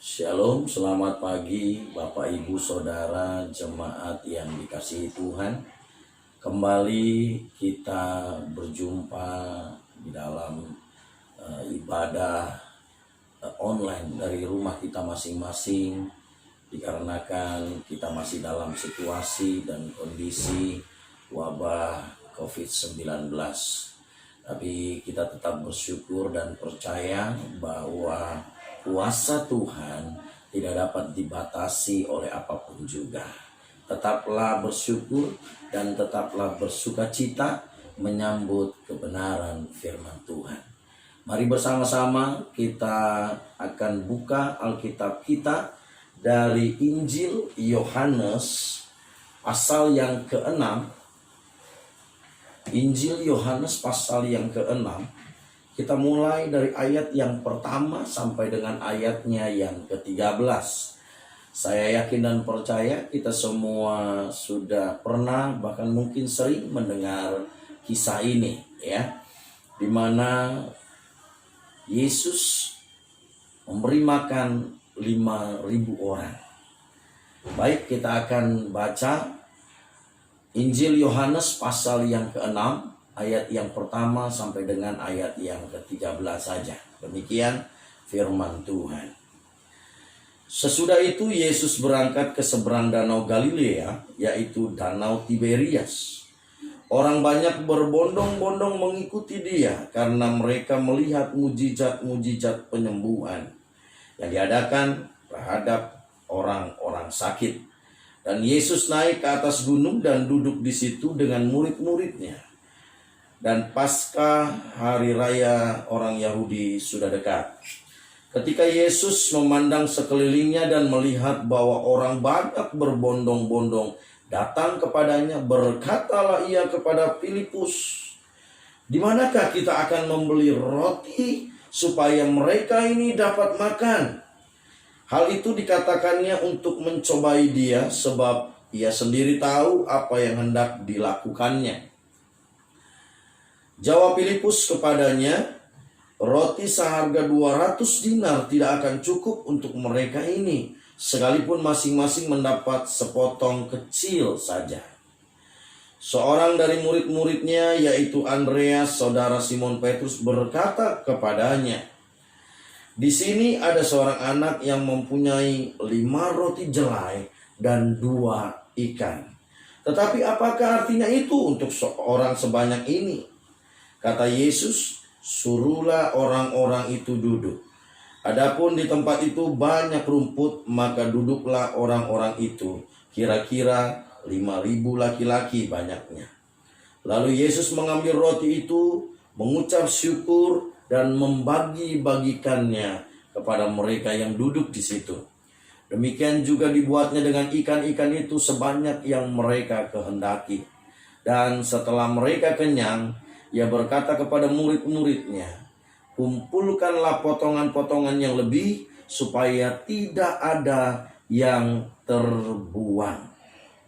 Shalom, selamat pagi Bapak Ibu Saudara jemaat yang dikasihi Tuhan. Kembali kita berjumpa di dalam ibadah online dari rumah kita masing-masing, dikarenakan kita masih dalam situasi dan kondisi wabah COVID-19. Tapi kita tetap bersyukur dan percaya bahwa kuasa Tuhan tidak dapat dibatasi oleh apapun juga. Tetaplah bersyukur dan tetaplah bersukacita menyambut kebenaran firman Tuhan. Mari bersama-sama kita akan buka Alkitab kita dari Injil Yohanes pasal yang ke-6. Injil Yohanes pasal yang ke-6. Kita mulai dari ayat yang pertama sampai dengan ayatnya yang ke-13. Saya yakin dan percaya kita semua sudah pernah bahkan mungkin sering mendengar kisah ini, ya, di mana Yesus memberi makan 5.000 orang. Baik, kita akan baca Injil Yohanes pasal yang ke-6, ayat yang pertama sampai dengan ayat yang ke-13 saja. Demikian firman Tuhan. Sesudah itu Yesus berangkat ke seberang danau Galilea, yaitu danau Tiberias. Orang banyak berbondong-bondong mengikuti dia karena mereka melihat mujizat-mujizat penyembuhan yang diadakan terhadap orang-orang sakit. Dan Yesus naik ke atas gunung dan duduk di situ dengan murid-muridnya. Dan pasca hari raya orang Yahudi sudah dekat. Ketika Yesus memandang sekelilingnya dan melihat bahwa orang banyak berbondong-bondong datang kepadanya, berkatalah ia kepada Filipus, "Di manakah kita akan membeli roti supaya mereka ini dapat makan?" Hal itu dikatakannya untuk mencobai dia, sebab ia sendiri tahu apa yang hendak dilakukannya. Jawab Filipus kepadanya, "Roti seharga 200 dinar tidak akan cukup untuk mereka ini, sekalipun masing-masing mendapat sepotong kecil saja." Seorang dari murid-muridnya, yaitu Andreas, saudara Simon Petrus, berkata kepadanya, "Di sini ada seorang anak yang mempunyai 5 roti jelai dan 2 ikan. Tetapi apakah artinya itu untuk seorang sebanyak ini?" Kata Yesus, "Suruhlah orang-orang itu duduk." Adapun di tempat itu banyak rumput, maka duduklah orang-orang itu, kira-kira 5.000 laki-laki banyaknya. Lalu Yesus mengambil roti itu, mengucap syukur dan membagi-bagikannya kepada mereka yang duduk di situ. Demikian juga dibuatnya dengan ikan-ikan itu sebanyak yang mereka kehendaki. Dan setelah mereka kenyang, ia berkata kepada murid-muridnya, "Kumpulkanlah potongan-potongan yang lebih, supaya tidak ada yang terbuang."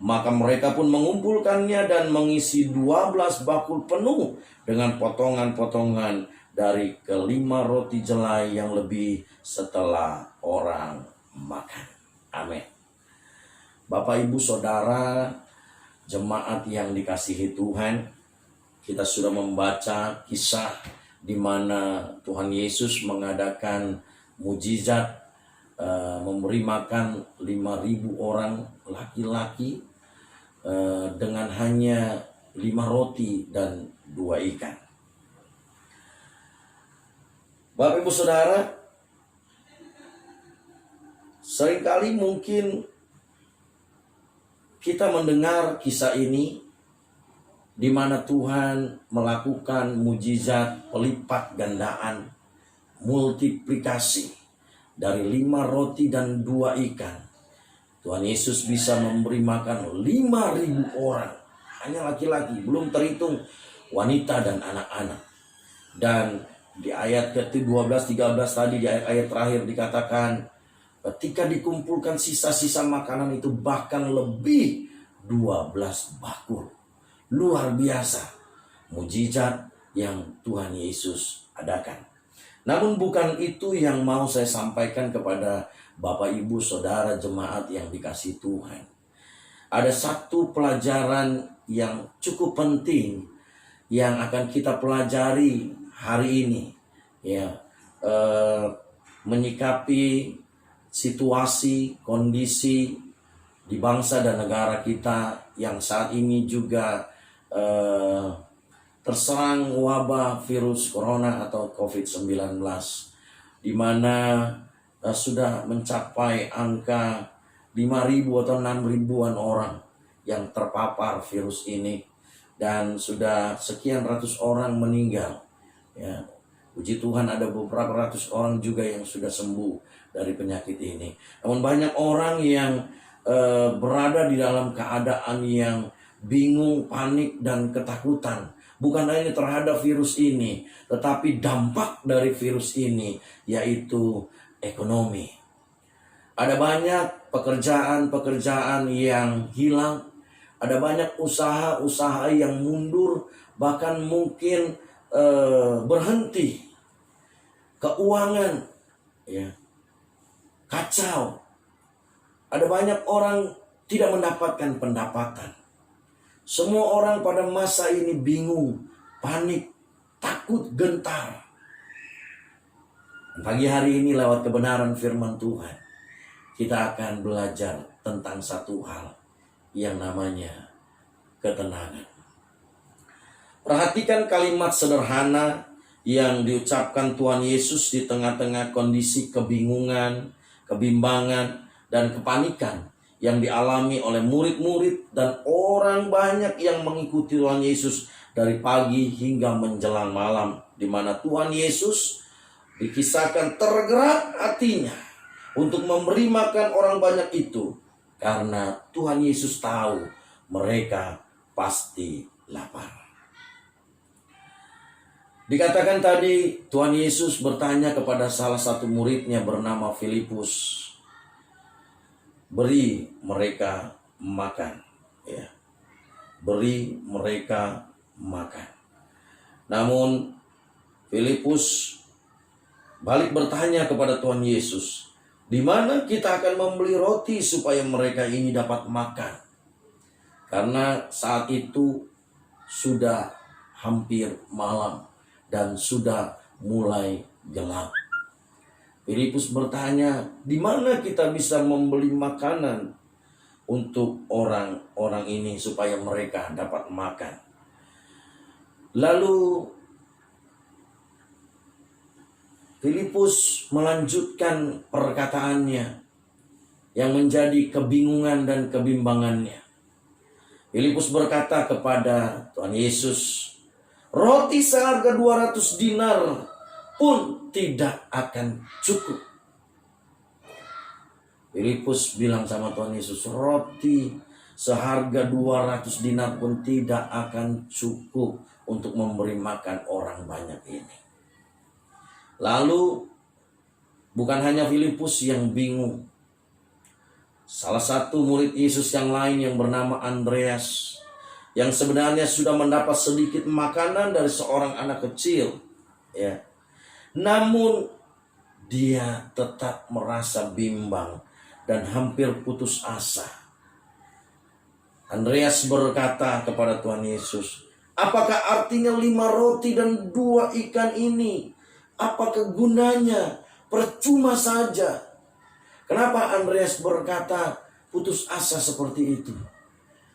Maka mereka pun mengumpulkannya dan mengisi 12 bakul penuh dengan potongan-potongan dari ke-5 roti jelai yang lebih setelah orang makan. Amin. Bapak, Ibu, Saudara, jemaat yang dikasihi Tuhan, kita sudah membaca kisah di mana Tuhan Yesus mengadakan mujizat, memberi makan 5.000 orang laki-laki dengan hanya 5 roti dan 2 ikan. Bapak, Ibu, Saudara, seringkali mungkin kita mendengar kisah ini di mana Tuhan melakukan mujizat pelipat gandaan, multiplikasi dari 5 roti dan 2 ikan. Tuhan Yesus bisa memberi makan 5.000 orang, hanya laki-laki, belum terhitung wanita dan anak-anak. Dan di ayat ke-12, 13 tadi, di ayat terakhir dikatakan, ketika dikumpulkan sisa-sisa makanan itu bahkan lebih 12 bakul. Luar biasa mujizat yang Tuhan Yesus adakan. Namun bukan itu yang mau saya sampaikan kepada Bapak Ibu Saudara jemaat yang dikasihi Tuhan. Ada satu pelajaran yang cukup penting yang akan kita pelajari hari ini, ya, menyikapi situasi, kondisi di bangsa dan negara kita yang saat ini juga terserang wabah virus corona atau COVID-19, di mana sudah mencapai angka 5.000 atau 6.000-an orang yang terpapar virus ini, dan sudah sekian ratus orang meninggal. Ya, puji Tuhan ada beberapa ratus orang juga yang sudah sembuh dari penyakit ini. Namun banyak orang yang berada di dalam keadaan yang bingung, panik, dan ketakutan. Bukan hanya terhadap virus ini, tetapi dampak dari virus ini yaitu ekonomi. Ada banyak pekerjaan-pekerjaan yang hilang, ada banyak usaha-usaha yang mundur, bahkan mungkin berhenti. Keuangan, ya, kacau. Ada banyak orang tidak mendapatkan pendapatan. Semua orang pada masa ini bingung, panik, takut, gentar. Pagi hari ini lewat kebenaran firman Tuhan, kita akan belajar tentang satu hal yang namanya ketenangan. Perhatikan kalimat sederhana yang diucapkan Tuhan Yesus di tengah-tengah kondisi kebingungan, kebimbangan, dan kepanikan yang dialami oleh murid-murid dan orang banyak yang mengikuti Tuhan Yesus dari pagi hingga menjelang malam, di mana Tuhan Yesus dikisahkan tergerak hatinya untuk memberi makan orang banyak itu, karena Tuhan Yesus tahu mereka pasti lapar. Dikatakan tadi Tuhan Yesus bertanya kepada salah satu muridnya bernama Filipus, beri mereka makan, ya. Beri mereka makan. Namun Filipus balik bertanya kepada Tuhan Yesus, di mana kita akan membeli roti supaya mereka ini dapat makan? Karena saat itu sudah hampir malam dan sudah mulai gelap. Filipus bertanya, di mana kita bisa membeli makanan untuk orang-orang ini supaya mereka dapat makan? Lalu Filipus melanjutkan perkataannya yang menjadi kebingungan dan kebimbangannya. Filipus berkata kepada Tuhan Yesus, roti seharga 200 dinar pun tidak akan cukup. Filipus bilang sama Tuhan Yesus, roti seharga 200 dinar pun tidak akan cukup untuk memberi makan orang banyak ini. Lalu bukan hanya Filipus yang bingung. Salah satu murid Yesus yang lain yang bernama Andreas, yang sebenarnya sudah mendapat sedikit makanan dari seorang anak kecil, ya. Namun dia tetap merasa bimbang dan hampir putus asa. Andreas berkata kepada Tuhan Yesus, apakah artinya 5 roti dan 2 ikan ini? Apakah gunanya? Percuma saja. Kenapa Andreas berkata putus asa seperti itu?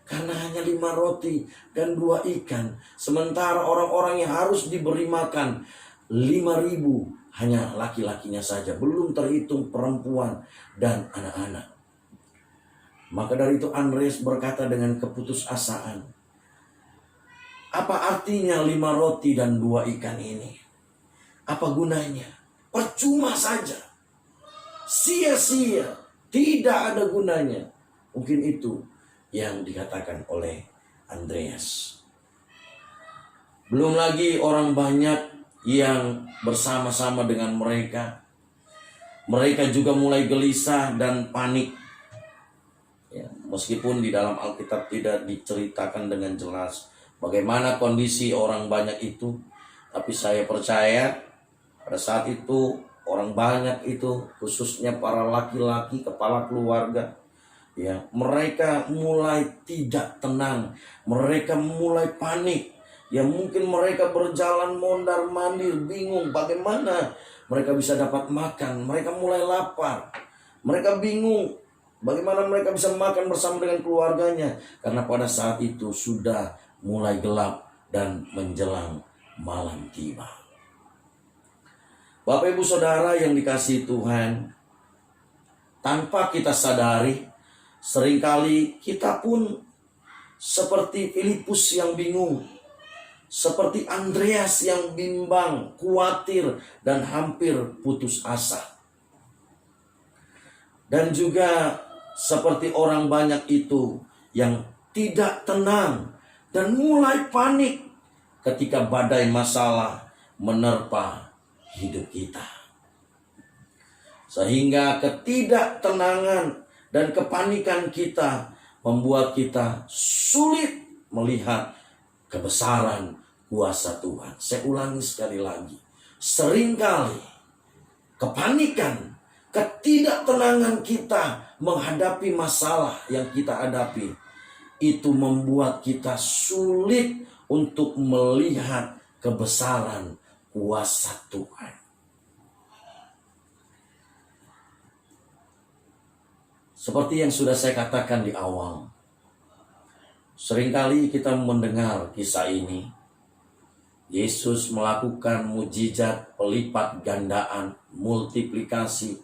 Karena hanya 5 roti dan 2 ikan. Sementara orang-orang yang harus diberi makan 5.000 hanya laki-lakinya saja. Belum terhitung perempuan dan anak-anak. Maka dari itu Andreas berkata dengan keputusasaan, apa artinya 5 roti dan 2 ikan ini? Apa gunanya? Percuma saja. Sia-sia. Tidak ada gunanya. Mungkin itu yang dikatakan oleh Andreas. Belum lagi orang banyak yang bersama-sama dengan mereka. Mereka juga mulai gelisah dan panik. Ya, meskipun di dalam Alkitab tidak diceritakan dengan jelas bagaimana kondisi orang banyak itu, tapi saya percaya Pada saat itu orang banyak itu, khususnya para laki-laki kepala keluarga, ya, mereka mulai tidak tenang, mereka mulai panik. Ya, mungkin mereka berjalan mondar-mandir, bingung bagaimana mereka bisa dapat makan. Mereka mulai lapar. Mereka bingung bagaimana mereka bisa makan bersama dengan keluarganya, karena pada saat itu sudah mulai gelap dan menjelang malam tiba. Bapak Ibu Saudara yang dikasihi Tuhan, tanpa kita sadari, seringkali kita pun seperti Filipus yang bingung, seperti Andreas yang bimbang, khawatir, dan hampir putus asa. Dan juga seperti orang banyak itu yang tidak tenang dan mulai panik ketika badai masalah menerpa hidup kita. Sehingga ketidaktenangan dan kepanikan kita membuat kita sulit melihat kebesaran kuasa Tuhan. Saya ulangi sekali lagi. Seringkali kepanikan, ketidaktenangan kita menghadapi masalah yang kita hadapi, itu membuat kita sulit untuk melihat kebesaran kuasa Tuhan. Seperti yang sudah saya katakan di awal, seringkali kita mendengar kisah ini. Yesus melakukan mujizat pelipat gandaan, multiplikasi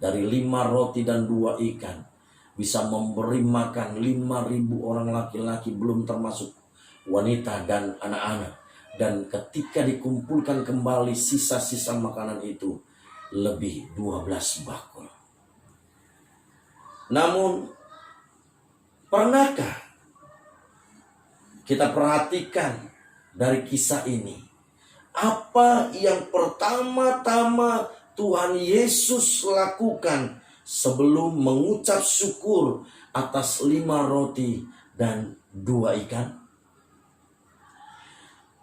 dari 5 roti dan 2 ikan. Bisa memberi makan 5.000 orang laki-laki, belum termasuk wanita dan anak-anak. Dan ketika dikumpulkan kembali sisa-sisa makanan itu, lebih 12 bakul. Namun, pernahkah kita perhatikan dari kisah ini, apa yang pertama-tama Tuhan Yesus lakukan sebelum mengucap syukur atas 5 roti dan 2 ikan?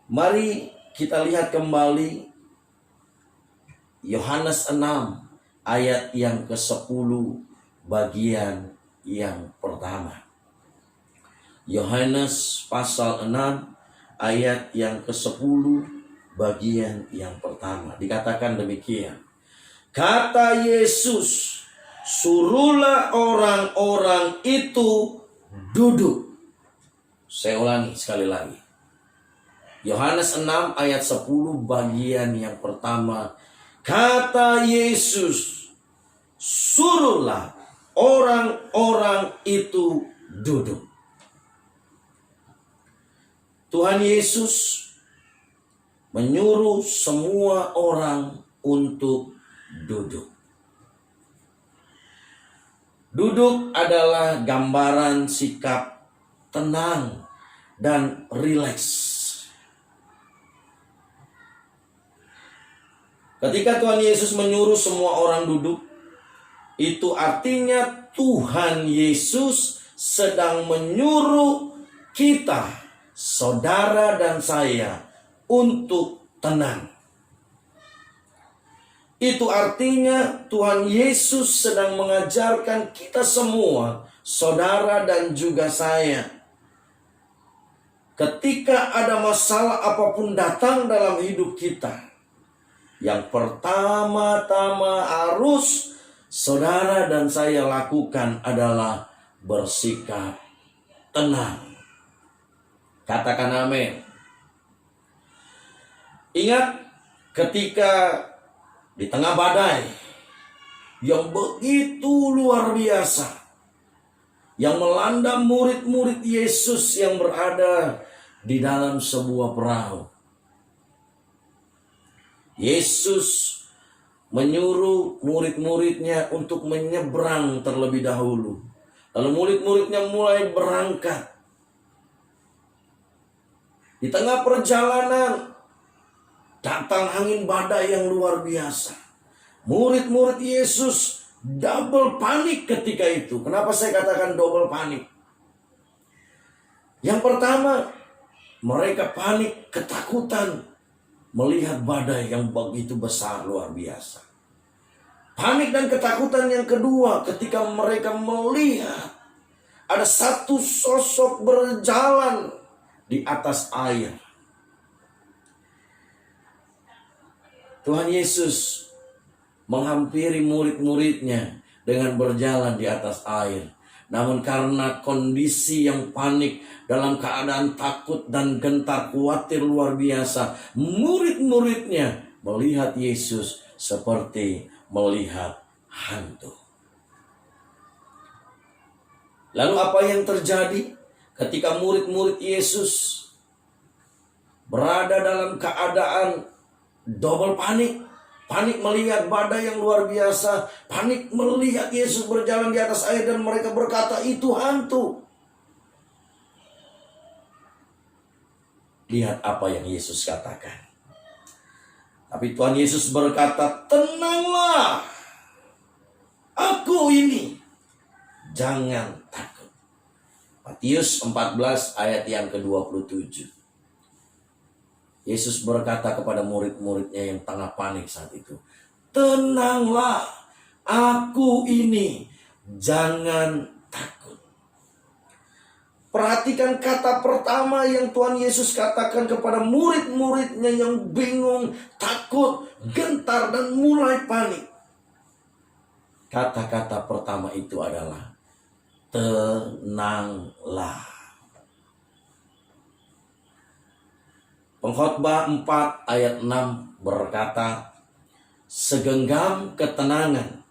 Mari kita lihat kembali Yohanes 6 ayat yang ke-10 bagian yang pertama. Yohanes pasal 6 ayat yang ke-10 bagian yang pertama. Dikatakan demikian. Kata Yesus, suruhlah orang-orang itu duduk. Saya ulangi sekali lagi. Yohanes 6 ayat 10 bagian yang pertama. Kata Yesus, suruhlah orang-orang itu duduk. Tuhan Yesus menyuruh semua orang untuk duduk. Duduk adalah gambaran sikap tenang dan rileks. Ketika Tuhan Yesus menyuruh semua orang duduk, itu artinya Tuhan Yesus sedang menyuruh kita, saudara dan saya, untuk tenang. Itu artinya Tuhan Yesus sedang mengajarkan kita semua, saudara dan juga saya, ketika ada masalah apapun datang dalam hidup kita, yang pertama-tama harus saudara dan saya lakukan adalah bersikap tenang. Katakan amin. Ingat ketika di tengah badai yang begitu luar biasa, yang melanda murid-murid Yesus yang berada di dalam sebuah perahu. Yesus menyuruh murid-muridnya untuk menyeberang terlebih dahulu. Lalu murid-muridnya mulai berangkat. Di tengah perjalanan datang angin badai yang luar biasa. Murid-murid Yesus double panik ketika itu. Kenapa saya katakan double panik? Yang pertama, mereka panik, ketakutan. melihat badai yang begitu besar, luar biasa. Panik dan ketakutan yang kedua ketika mereka melihat ada satu sosok berjalan di atas air. Tuhan Yesus menghampiri murid-muridnya dengan berjalan di atas air. Namun karena kondisi yang panik, dalam keadaan takut dan gentar, khawatir luar biasa, murid-muridnya melihat Yesus seperti melihat hantu. Lalu apa yang terjadi ketika murid-murid Yesus berada dalam keadaan double panik? Panik melihat badai yang luar biasa. Panik melihat Yesus berjalan di atas air dan mereka berkata, itu hantu. Lihat apa yang Yesus katakan. Tapi Tuhan Yesus berkata, tenanglah, aku ini, jangan takut. Matius 14 ayat yang ke-27. Yesus berkata kepada murid-muridnya yang tengah panik saat itu, tenanglah, aku ini, jangan takut. Perhatikan kata pertama yang Tuhan Yesus katakan kepada murid-muridnya yang bingung, takut, gentar, dan mulai panik. Kata-kata pertama itu adalah tenanglah. Pengkhotbah 4 ayat 6 berkata, segenggam ketenangan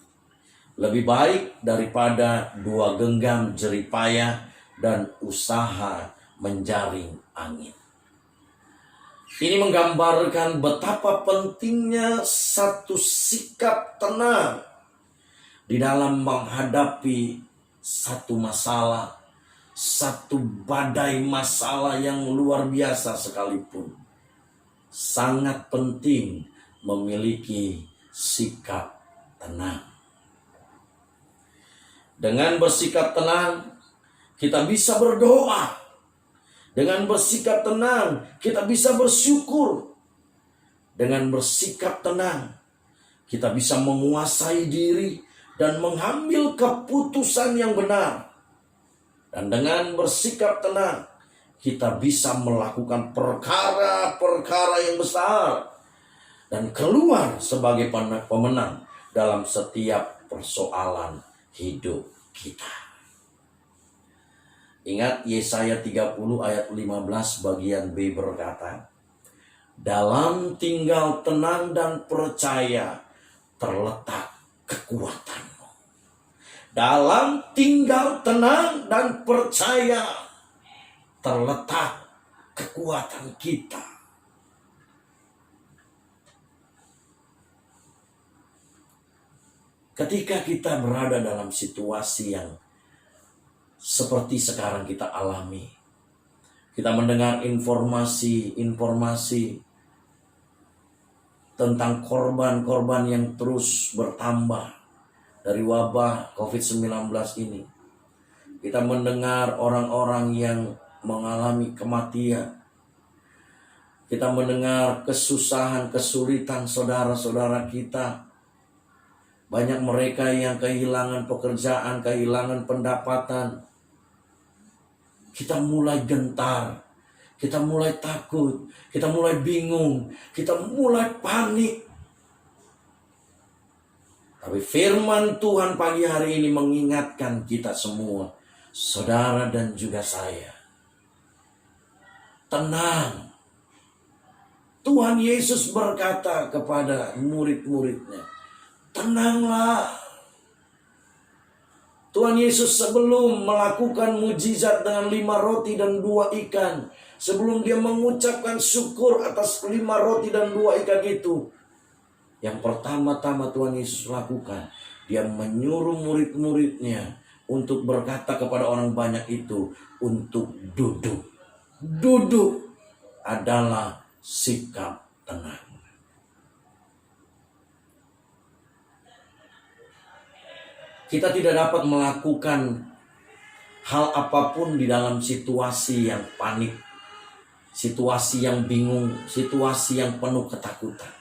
lebih baik daripada 2 genggam jeripaya dan usaha menjaring angin. Ini menggambarkan betapa pentingnya satu sikap tenang di dalam menghadapi satu masalah, satu badai masalah yang luar biasa sekalipun. Sangat penting memiliki sikap tenang. Dengan bersikap tenang, kita bisa berdoa. Dengan bersikap tenang, kita bisa bersyukur. Dengan bersikap tenang, kita bisa menguasai diri dan mengambil keputusan yang benar. Dan dengan bersikap tenang, kita bisa melakukan perkara-perkara yang besar dan keluar sebagai pemenang dalam setiap persoalan hidup kita. Ingat Yesaya 30 ayat 15 bagian B berkata, dalam tinggal tenang dan percaya terletak kekuatanmu. Dalam tinggal tenang dan percaya terletak kekuatan kita. Ketika kita berada dalam situasi yang seperti sekarang kita alami, kita mendengar informasi tentang korban-korban yang terus bertambah dari wabah COVID-19 ini. Kita mendengar orang-orang yang mengalami kematian. Kita mendengar kesusahan, kesulitan saudara-saudara kita. Banyak mereka yang kehilangan pekerjaan, kehilangan pendapatan. Kita mulai gentar, kita mulai takut, kita mulai bingung, kita mulai panik. Tapi firman Tuhan pagi hari ini mengingatkan kita semua, saudara dan juga saya. Tenang. Tuhan Yesus berkata kepada murid-muridnya, tenanglah. Tuhan Yesus sebelum melakukan mujizat dengan 5 roti dan 2 ikan, sebelum dia mengucapkan syukur atas 5 roti dan 2 ikan itu, yang pertama-tama Tuhan Yesus lakukan, dia menyuruh murid-muridnya untuk berkata kepada orang banyak itu untuk duduk. Duduk adalah sikap tenang. Kita tidak dapat melakukan hal apapun di dalam situasi yang panik, situasi yang bingung, situasi yang penuh ketakutan.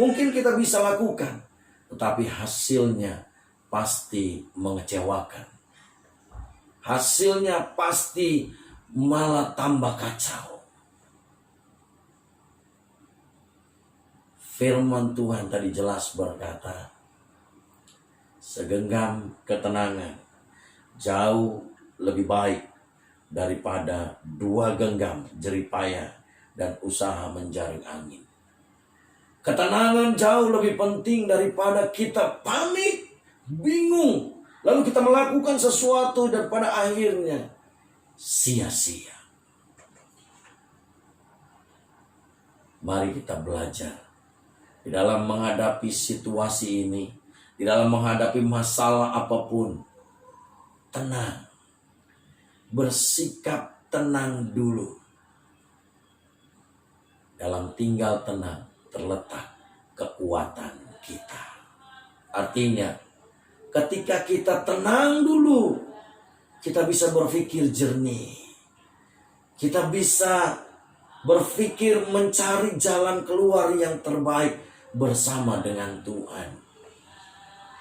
Mungkin kita bisa lakukan, tetapi hasilnya pasti mengecewakan. Hasilnya pasti malah tambah kacau. Firman Tuhan tadi jelas berkata, segenggam ketenangan jauh lebih baik daripada 2 genggam jeripaya dan usaha menjaring angin. Ketenangan jauh lebih penting daripada kita panik, bingung, lalu kita melakukan sesuatu dan pada akhirnya sia-sia. Mari kita belajar di dalam menghadapi situasi ini, di dalam menghadapi masalah apapun, tenang. Bersikap tenang dulu. Dalam tinggal tenang terletak kekuatan kita. Artinya, ketika kita tenang dulu, kita bisa berpikir jernih. Kita bisa berpikir mencari jalan keluar yang terbaik bersama dengan Tuhan.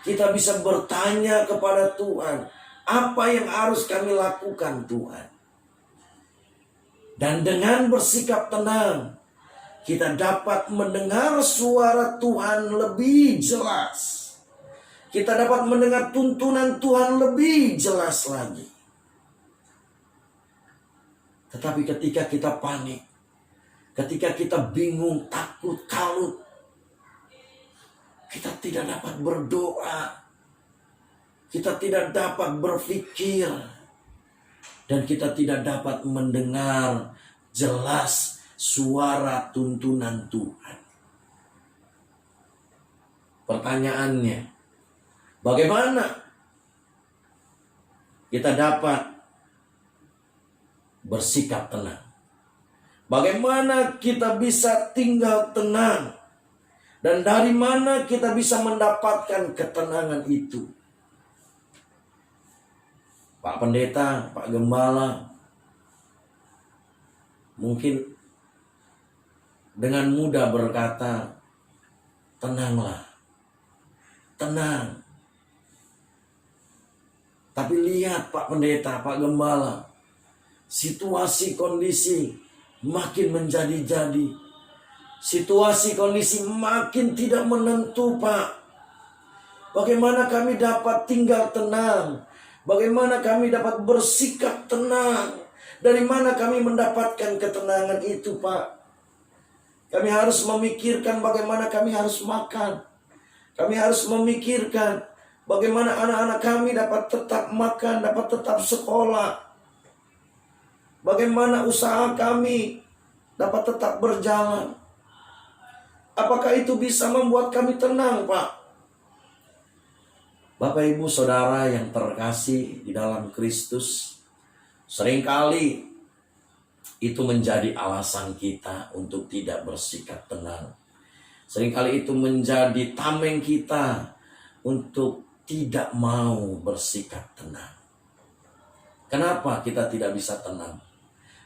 Kita bisa bertanya kepada Tuhan, apa yang harus kami lakukan Tuhan? Dan dengan bersikap tenang, kita dapat mendengar suara Tuhan lebih jelas. Kita dapat mendengar tuntunan Tuhan lebih jelas lagi. Tetapi ketika kita panik, ketika kita bingung, takut, kalut, kita tidak dapat berdoa. Kita tidak dapat berpikir. Dan kita tidak dapat mendengar jelas suara tuntunan Tuhan. Pertanyaannya, bagaimana kita dapat bersikap tenang? Bagaimana kita bisa tinggal tenang? Dan dari mana kita bisa mendapatkan ketenangan itu? Pak Pendeta, Pak Gembala, mungkin dengan mudah berkata, tenanglah, tenang. Tapi lihat Pak Pendeta, Pak Gembala, situasi kondisi makin menjadi-jadi. Situasi kondisi makin tidak menentu, Pak. Bagaimana kami dapat tinggal tenang? Bagaimana kami dapat bersikap tenang? Dari mana kami mendapatkan ketenangan itu, Pak? Kami harus memikirkan bagaimana kami harus makan. Kami harus memikirkan bagaimana anak-anak kami dapat tetap makan, dapat tetap sekolah. Bagaimana usaha kami dapat tetap berjalan. Apakah itu bisa membuat kami tenang, Pak? Bapak, Ibu, Saudara yang terkasih di dalam Kristus, seringkali itu menjadi alasan kita untuk tidak bersikap tenang. Seringkali itu menjadi tameng kita untuk tidak mau bersikap tenang. Kenapa kita tidak bisa tenang?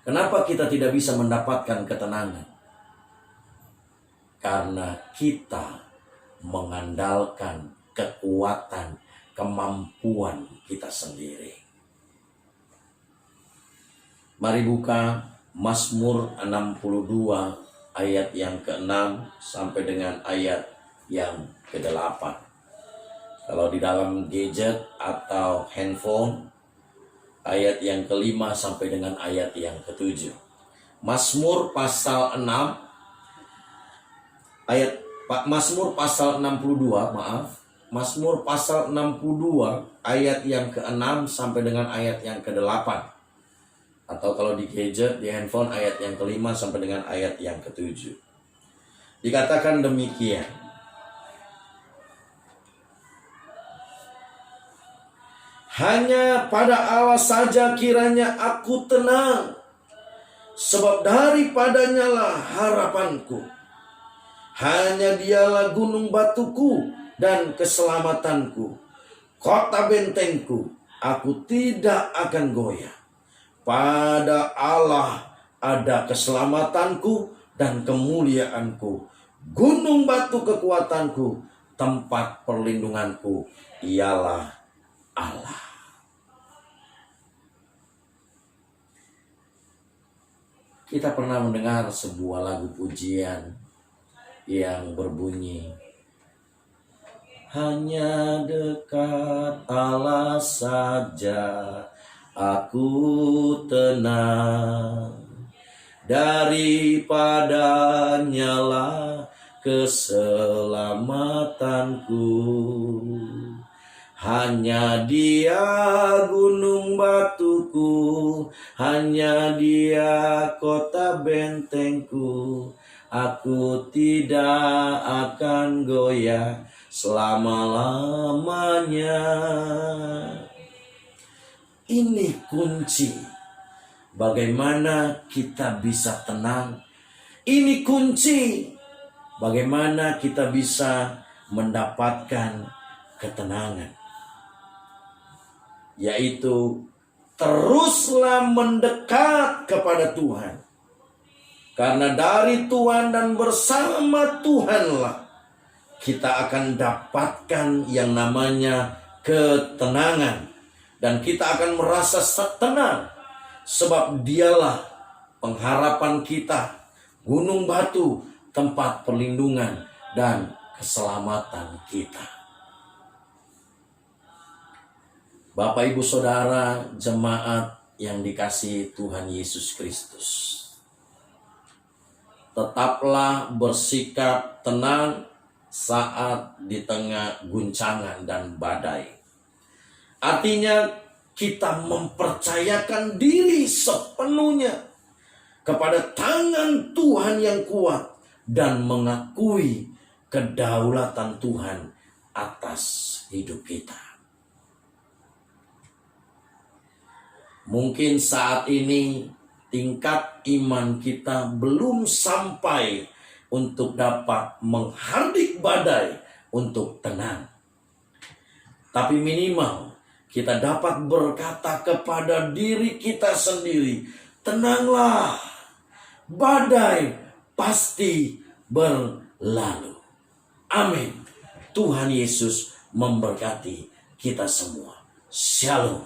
Kenapa kita tidak bisa mendapatkan ketenangan? Karena kita mengandalkan kekuatan, kemampuan kita sendiri. Mari buka Mazmur 62 ayat yang ke-6 sampai dengan ayat yang ke-8. Kalau di dalam gadget atau handphone, ayat yang ke-5 sampai dengan ayat yang ke-7. Mazmur pasal 6 ayat Mazmur pasal 62, Mazmur pasal 62 ayat yang ke-6 sampai dengan ayat yang ke-8. Atau kalau di gadget, di handphone, ayat yang ke-5 sampai dengan ayat yang ke-7. Dikatakan demikian. Hanya pada Allah saja kiranya aku tenang, sebab daripadanya lah harapanku. Hanya dialah gunung batuku dan keselamatanku, kota bentengku, aku tidak akan goyah. Pada Allah ada keselamatanku dan kemuliaanku. Gunung batu kekuatanku, tempat perlindunganku, ialah Allah. Kita pernah mendengar sebuah lagu pujian yang berbunyi, hanya dekat Allah saja aku tenang, daripadanya lah keselamatanku. Hanya Dia gunung batuku, hanya Dia kota bentengku. Aku tidak akan goyah selama-lamanya. Ini kunci bagaimana kita bisa tenang. Ini kunci bagaimana kita bisa mendapatkan ketenangan. Yaitu teruslah mendekat kepada Tuhan. Karena dari Tuhan dan bersama Tuhanlah kita akan dapatkan yang namanya ketenangan. Dan kita akan merasa tenang. Sebab Dialah pengharapan kita, gunung batu, tempat perlindungan dan keselamatan kita. Bapak, Ibu, Saudara, jemaat yang dikasihi Tuhan Yesus Kristus, tetaplah bersikap tenang saat di tengah guncangan dan badai. Artinya kita mempercayakan diri sepenuhnya kepada tangan Tuhan yang kuat dan mengakui kedaulatan Tuhan atas hidup kita. Mungkin saat ini tingkat iman kita belum sampai untuk dapat menghardik badai untuk tenang. Tapi minimal kita dapat berkata kepada diri kita sendiri, tenanglah, badai pasti berlalu. Amin. Tuhan Yesus memberkati kita semua. Shalom.